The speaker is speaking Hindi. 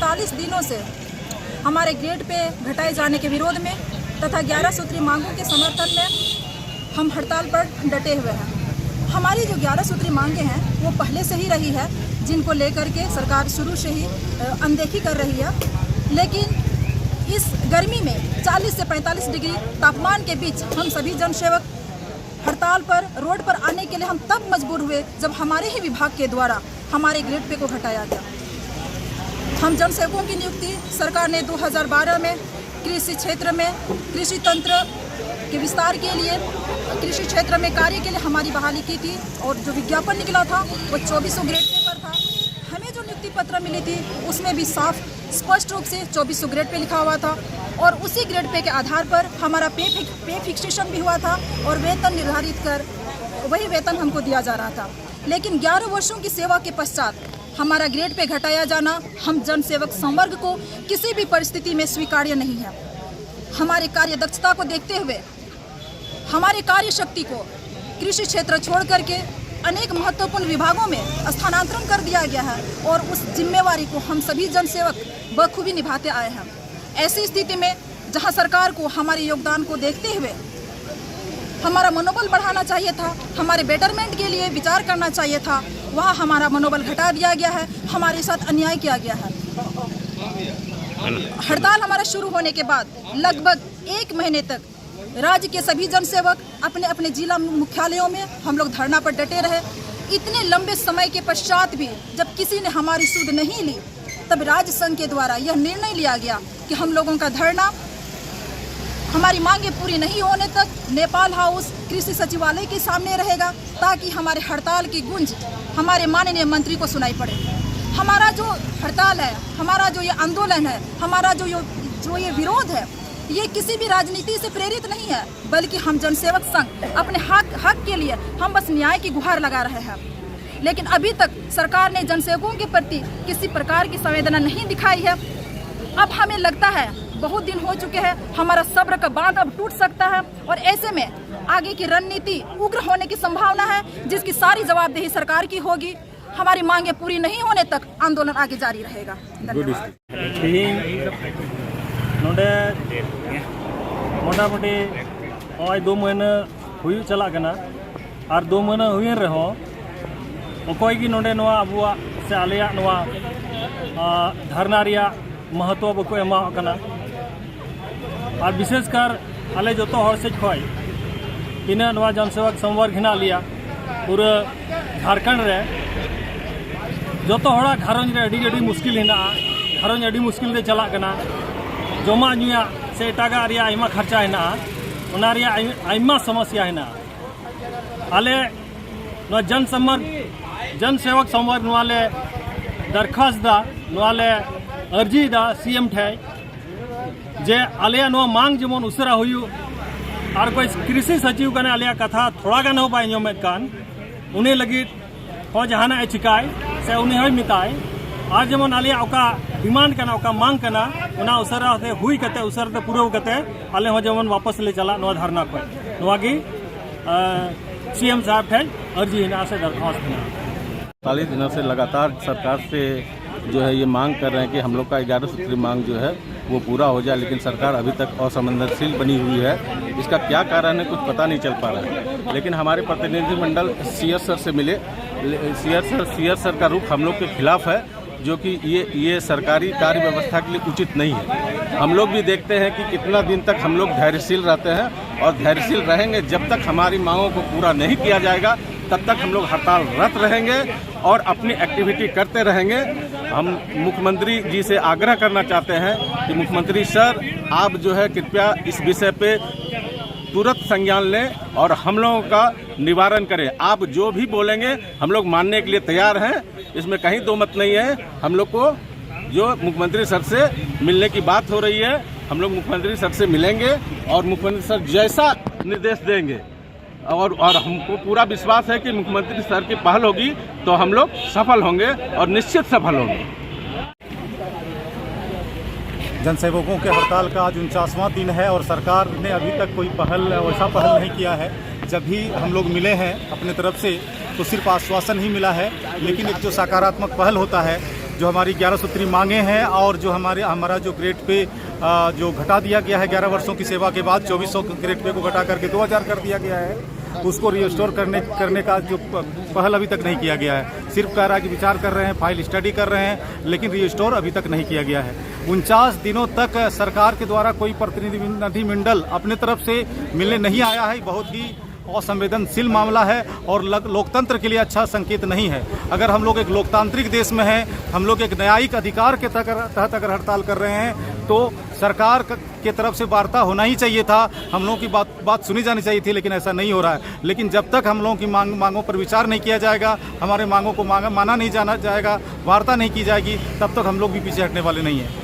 45 दिनों से हमारे ग्रेड पे घटाए जाने के विरोध में तथा 11 सूत्री मांगों के समर्थन में हम हड़ताल पर डटे हुए हैं। हमारी जो 11 सूत्री मांगें हैं वो पहले से ही रही है, जिनको लेकर के सरकार शुरू से ही अनदेखी कर रही है। लेकिन इस गर्मी में 40 से 45 डिग्री तापमान के बीच हम सभी जनसेवक हड़ताल पर रोड पर आने के लिए हम तब मजबूर हुए जब हमारे ही विभाग के द्वारा हमारे ग्रेड पे को घटाया गया। हम जनसेवकों की नियुक्ति सरकार ने 2012 में कृषि क्षेत्र में कृषि तंत्र के विस्तार के लिए कृषि क्षेत्र में कार्य के लिए हमारी बहाली की थी और जो विज्ञापन निकला था वो 2400 ग्रेड पे पर था। हमें जो नियुक्ति पत्र मिली थी उसमें भी साफ स्पष्ट रूप से 2400 ग्रेड पे लिखा हुआ था और उसी ग्रेड पे के आधार पर हमारा पे फिक्सेशन भी हुआ था और वेतन निर्धारित कर वही वेतन हमको दिया जा रहा था। लेकिन 11 वर्षों की सेवा के पश्चात हमारा ग्रेड पे घटाया जाना हम जनसेवक संवर्ग को किसी भी परिस्थिति में स्वीकार्य नहीं है। हमारे कार्य दक्षता को देखते हुए हमारे कार्य शक्ति को कृषि क्षेत्र छोड़ करके अनेक महत्वपूर्ण विभागों में स्थानांतरण कर दिया गया है और उस जिम्मेवारी को हम सभी जनसेवक बखूबी निभाते आए हैं। ऐसी स्थिति में जहां सरकार को हमारे योगदान को देखते हुए हमारा मनोबल बढ़ाना चाहिए था, हमारे बेटरमेंट के लिए विचार करना चाहिए था, वहाँ हमारा मनोबल घटा दिया गया है, हमारे साथ अन्याय किया गया है। हड़ताल हमारा शुरू होने के बाद लगभग 1 महीने तक राज्य के सभी जनसेवक अपने अपने जिला मुख्यालयों में हम लोग धरना पर डटे रहे। इतने लंबे समय के पश्चात भी जब किसी ने हमारी सुध नहीं ली तब राज्य संघ के द्वारा यह निर्णय लिया गया कि हम लोगों का धरना हमारी मांगे पूरी नहीं होने तक नेपाल हाउस कृषि सचिवालय के सामने रहेगा, ताकि हमारे हड़ताल की गूंज हमारे माननीय मंत्री को सुनाई पड़े। हमारा जो हड़ताल है, हमारा जो ये आंदोलन है, हमारा जो ये विरोध है, ये किसी भी राजनीति से प्रेरित नहीं है, बल्कि हम जनसेवक संघ अपने हक के लिए हम बस न्याय की गुहार लगा रहे हैं। लेकिन अभी तक सरकार ने जनसेवकों के प्रति किसी प्रकार की संवेदना नहीं दिखाई है। अब हमें लगता है बहुत दिन हो चुके हैं, हमारा सब्र का बांध अब टूट सकता है और ऐसे में आगे की रणनीति उग्र होने की संभावना है, जिसकी सारी जवाबदेही सरकार की होगी। हमारी मांगे पूरी नहीं होने तक आंदोलन आगे जारी रहेगा। मोटामुटी 2 महीना हुई चला और 2 महीना हुए रहो अकोय की नोडे नवा अबुआ से आलिया नवा धरना रिया महत्व बको एमा कना और विशेषकर आले जो हर से खय इन नवा जनसेवक संवर्ग हिना लिया पूरा झारखंड रे जो हड़ा घारंज रे अड़ी मुश्किल हिना घारंज अड़ी मुश्किल रे चला कना जमा नुया से एटागा रिया आइमा खर्चा हिना उना रिया आइमा समस्या हिना आले नवा जनसेवक संवर्ग नाले दरखास्त दा नाले अर्जी दा सीएम ठे जे आलिया नो मांग जेमन उसरा हुयु और कोई कृषि सचिव कने आलिया कथा थोड़ा गान हो बाय ñomet कान उन्हें लगी हो जहाना ए चिकाय से उन्हें होय मिताय आज जेमन आलिया ओका डिमांड कना ओका मांग कना उना उसरा होते हुई कते उसरते पूरा कते आले हो जेमन वापस ले चला नो धरना को नोगी सीएम साहब ठे अर्जी हिना से दरखास्त हिना 40 दिनों से लगातार सरकार से जो है ये मांग कर रहे हैं कि हम लोग का 11 सूत्री मांग जो है वो पूरा हो जाए, लेकिन सरकार अभी तक असमंजसशील बनी हुई है। इसका क्या कारण है कुछ पता नहीं चल पा रहा है। लेकिन हमारे प्रतिनिधिमंडल सीएस सर से मिले, सीएस सर का रुख हम लोग के खिलाफ है, जो कि ये सरकारी कार्य व्यवस्था के लिए उचित नहीं है। हम लोग भी देखते हैं कि कितना दिन तक हम लोग धैर्यशील रहते हैं और धैर्यशील रहेंगे। जब तक हमारी मांगों को पूरा नहीं किया जाएगा तब तक हम लोग हड़तालरत रहेंगे और अपनी एक्टिविटी करते रहेंगे। हम मुख्यमंत्री जी से आग्रह करना चाहते हैं कि मुख्यमंत्री सर आप जो है कृपया इस विषय पे तुरंत संज्ञान लें और हम लोगों का निवारण करें। आप जो भी बोलेंगे हम लोग मानने के लिए तैयार हैं, इसमें कहीं दो मत नहीं है। हम लोग को जो मुख्यमंत्री सर से मिलने की बात हो रही है, हम लोग मुख्यमंत्री सर से मिलेंगे और मुख्यमंत्री सर जैसा निर्देश देंगे और हमको पूरा विश्वास है कि मुख्यमंत्री सर की पहल होगी तो हम लोग सफल होंगे और निश्चित सफल होंगे। जनसेवकों के हड़ताल का आज 49वां दिन है और सरकार ने अभी तक कोई वैसा पहल नहीं किया है। जब भी हम लोग मिले हैं अपने तरफ से तो सिर्फ आश्वासन ही मिला है, लेकिन एक जो सकारात्मक पहल होता है जो हमारी 11 सूत्री मांगे हैं और जो हमारा जो ग्रेड पे जो घटा दिया गया है 11 वर्षों की सेवा के बाद 2400 ग्रेड पे को घटा करके 2000 कर दिया गया है, उसको रिस्टोर करने का जो पहल अभी तक नहीं किया गया है। सिर्फ कह रहा है कि विचार कर रहे हैं, फाइल स्टडी कर रहे हैं, लेकिन रिस्टोर अभी तक नहीं किया गया है। 49 दिनों तक सरकार के द्वारा कोई प्रतिनिधिमंडल अपने तरफ से मिलने नहीं आया है। बहुत ही असंवेदनशील मामला है और लोकतंत्र के लिए अच्छा संकेत नहीं है। अगर हम लोग एक लोकतांत्रिक देश में हैं, हम लोग एक न्यायिक अधिकार के तहत अगर हड़ताल कर रहे हैं तो सरकार के तरफ से वार्ता होना ही चाहिए था, हम लोगों की बात सुनी जानी चाहिए थी, लेकिन ऐसा नहीं हो रहा है। लेकिन जब तक हम लोगों की मांगों पर विचार नहीं किया जाएगा, हमारे मांगों को माना नहीं जाएगा, वार्ता नहीं की जाएगी, तब तक हम लोग भी पीछे हटने वाले नहीं हैं।